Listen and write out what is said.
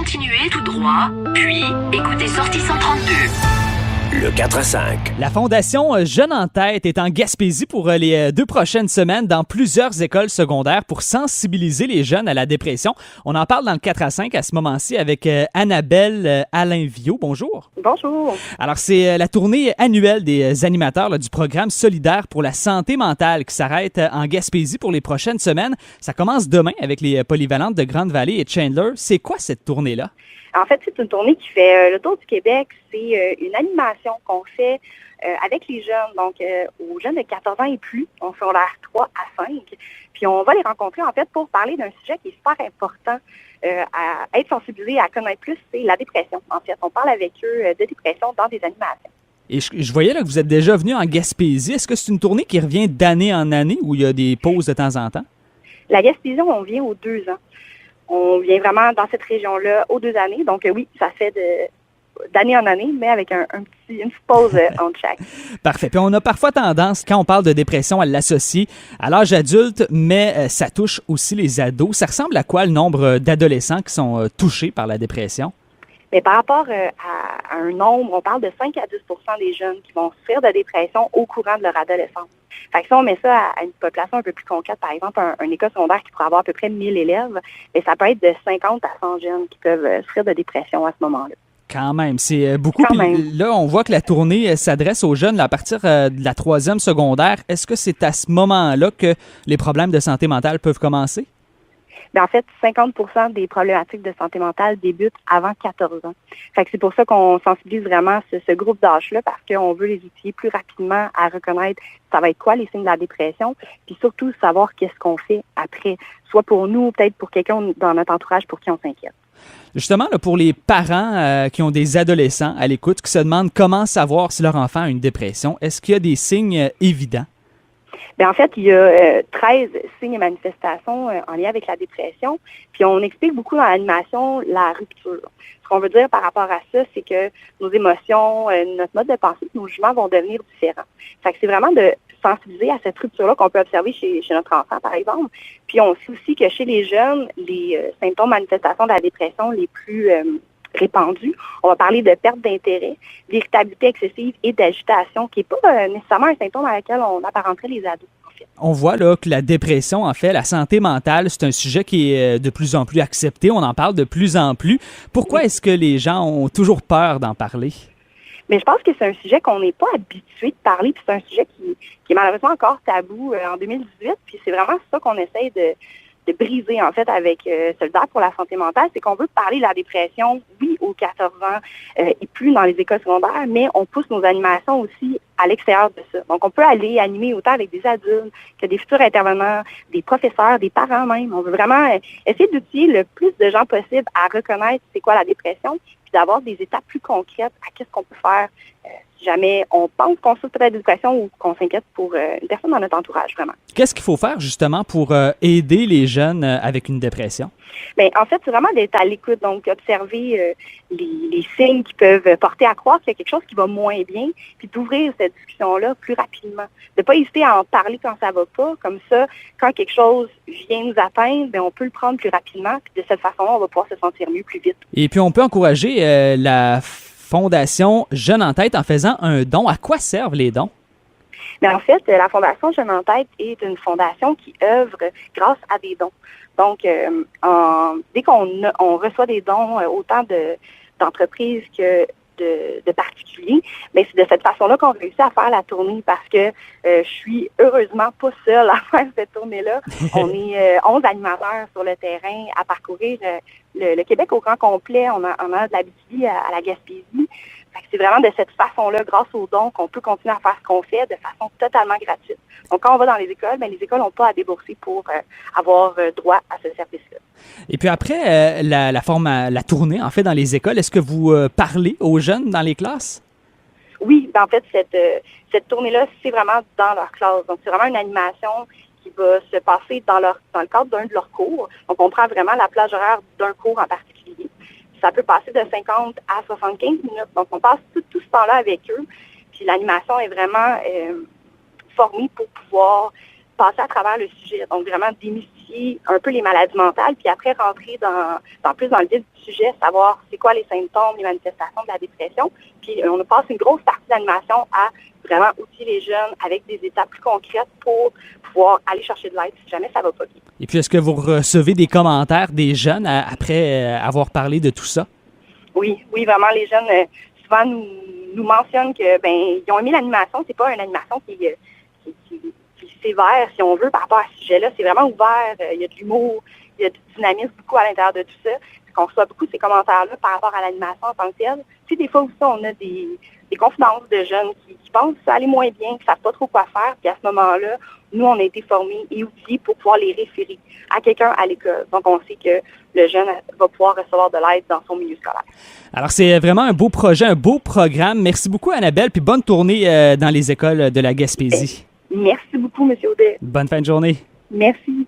continuez tout droit, puis écoutez sortie 132. Le 4 à 5. La Fondation Jeunes en tête est en Gaspésie pour les 2 prochaines semaines dans plusieurs écoles secondaires pour sensibiliser les jeunes à la dépression. On en parle dans le 4 à 5 à ce moment-ci avec Annabelle Alain-Viault. Bonjour. Bonjour. Alors, c'est la tournée annuelle des animateurs du programme solidaire pour la santé mentale qui s'arrête en Gaspésie pour les prochaines semaines. Ça commence demain avec les polyvalentes de Grande-Vallée et Chandler. C'est quoi cette tournée-là? En fait, c'est une tournée qui fait le tour du Québec. C'est une animation qu'on fait avec les jeunes, donc aux jeunes de 14 ans et plus, donc secondaire 3 à 5. Puis on va les rencontrer, en fait, pour parler d'un sujet qui est super important à être sensibilisé, à connaître plus, c'est la dépression. En fait, on parle avec eux de dépression dans des animations. Et je voyais là que vous êtes déjà venu en Gaspésie. Est-ce que c'est une tournée qui revient d'année en année ou il y a des pauses de temps en temps? La Gaspésie, on vient aux 2 ans. On vient vraiment dans cette région-là aux 2 années. Donc oui, ça fait d'année en année, mais avec une petite pause entre chaque. Parfait. Puis on a parfois tendance, quand on parle de dépression, à l'associer à l'âge adulte, mais ça touche aussi les ados. Ça ressemble à quoi le nombre d'adolescents qui sont touchés par la dépression? Mais par rapport à un nombre, on parle de 5 à 10 % des jeunes qui vont souffrir de dépression au courant de leur adolescence. Fait que si on met ça à une population un peu plus concrète, par exemple, une école secondaire qui pourrait avoir à peu près 1000 élèves, mais ça peut être de 50 à 100 jeunes qui peuvent souffrir de dépression à ce moment-là. Quand même, c'est beaucoup. Puis là, on voit que la tournée s'adresse aux jeunes à partir de la 3e secondaire. Est-ce que c'est à ce moment-là que les problèmes de santé mentale peuvent commencer? Bien, en fait, 50 % des problématiques de santé mentale débutent avant 14 ans. Fait que c'est pour ça qu'on sensibilise vraiment ce groupe d'âge-là, parce qu'on veut les outiller plus rapidement à reconnaître ça va être quoi les signes de la dépression, puis surtout savoir qu'est-ce qu'on fait après, soit pour nous, peut-être pour quelqu'un dans notre entourage pour qui on s'inquiète. Justement, là, pour les parents qui ont des adolescents à l'écoute, qui se demandent comment savoir si leur enfant a une dépression, est-ce qu'il y a des signes évidents? Bien, en fait, il y a 13 signes et manifestations en lien avec la dépression. Puis on explique beaucoup dans l'animation la rupture. Ce qu'on veut dire par rapport à ça, c'est que nos émotions, notre mode de pensée, nos jugements vont devenir différents. Fait que c'est vraiment de sensibiliser à cette rupture-là qu'on peut observer chez notre enfant, par exemple. Puis on sait aussi que chez les jeunes, les symptômes, manifestations de la dépression les plus répandus, on va parler de perte d'intérêt, d'irritabilité excessive et d'agitation, qui n'est pas nécessairement un symptôme à laquelle on apparenterait les ados. En fait. On voit là que la dépression, en fait, la santé mentale, c'est un sujet qui est de plus en plus accepté. On en parle de plus en plus. Pourquoi est-ce que les gens ont toujours peur d'en parler? Mais je pense que c'est un sujet qu'on n'est pas habitué de parler, puis c'est un sujet qui est malheureusement encore tabou en 2018, puis c'est vraiment ça qu'on essaye de briser, en fait, avec Solidaire pour la santé mentale, c'est qu'on veut parler de la dépression, oui, aux 14 ans et plus dans les écoles secondaires, mais on pousse nos animations aussi à l'extérieur de ça. Donc, on peut aller animer autant avec des adultes que des futurs intervenants, des professeurs, des parents même. On veut vraiment essayer d'outiller le plus de gens possible à reconnaître c'est quoi la dépression, puis d'avoir des étapes plus concrètes à qu'est-ce qu'on peut faire si jamais on pense qu'on souffre peut-être de dépression ou qu'on s'inquiète pour une personne dans notre entourage, vraiment. Qu'est-ce qu'il faut faire justement pour aider les jeunes avec une dépression? Bien, en fait, c'est vraiment d'être à l'écoute, donc observer les signes qui peuvent porter à croire qu'il y a quelque chose qui va moins bien, puis d'ouvrir cette discussion-là plus rapidement. De ne pas hésiter à en parler quand ça va pas, comme ça, quand quelque chose vient nous atteindre, bien, on peut le prendre plus rapidement, puis de cette façon-là, on va pouvoir se sentir mieux plus vite. Et puis, on peut encourager la Fondation Jeunes en tête en faisant un don. À quoi servent les dons? Mais en fait, la Fondation Jeunes en tête est une fondation qui œuvre grâce à des dons. Donc, dès qu'on reçoit des dons, autant d'entreprises que de particuliers, mais c'est de cette façon-là qu'on réussit à faire la tournée parce que je suis heureusement pas seule à faire cette tournée-là. On est 11 animateurs sur le terrain à parcourir le Québec au grand complet. On a de l'Abitibi à la Gaspésie. C'est vraiment de cette façon-là, grâce aux dons, qu'on peut continuer à faire ce qu'on fait de façon totalement gratuite. Donc, quand on va dans les écoles, bien, les écoles n'ont pas à débourser pour avoir droit à ce service-là. Et puis après la tournée, en fait, dans les écoles, est-ce que vous parlez aux jeunes dans les classes? Oui, ben en fait, cette tournée-là, c'est vraiment dans leur classe. Donc, c'est vraiment une animation qui va se passer dans le cadre d'un de leurs cours. Donc, on prend vraiment la plage horaire d'un cours en particulier. Ça peut passer de 50 à 75 minutes. Donc, on passe tout ce temps-là avec eux. Puis, l'animation est vraiment formée pour pouvoir passer à travers le sujet. Donc, vraiment démystifier identifier un peu les maladies mentales, puis après rentrer plus dans le vif du sujet, savoir c'est quoi les symptômes, les manifestations de la dépression. Puis on passe une grosse partie de l'animation à vraiment outiller les jeunes avec des étapes plus concrètes pour pouvoir aller chercher de l'aide si jamais ça va pas bien. Et puis, est-ce que vous recevez des commentaires des jeunes après avoir parlé de tout ça? Oui, vraiment, les jeunes souvent nous mentionnent que ils ont aimé l'animation. C'est pas une animation qui est sévère, si on veut, par rapport à ce sujet-là. C'est vraiment ouvert. Il y a de l'humour, il y a du dynamisme beaucoup à l'intérieur de tout ça. On reçoit beaucoup de ces commentaires-là par rapport à l'animation en tant que telle. Puis des fois aussi, on a des confidences de jeunes qui pensent que ça allait moins bien, qui ne savent pas trop quoi faire. Puis à ce moment-là, nous, on a été formés et outillés pour pouvoir les référer à quelqu'un à l'école. Donc, on sait que le jeune va pouvoir recevoir de l'aide dans son milieu scolaire. Alors, c'est vraiment un beau projet, un beau programme. Merci beaucoup, Annabelle, puis bonne tournée dans les écoles de la Gaspésie. Merci beaucoup, M. Audet. Bonne fin de journée. Merci.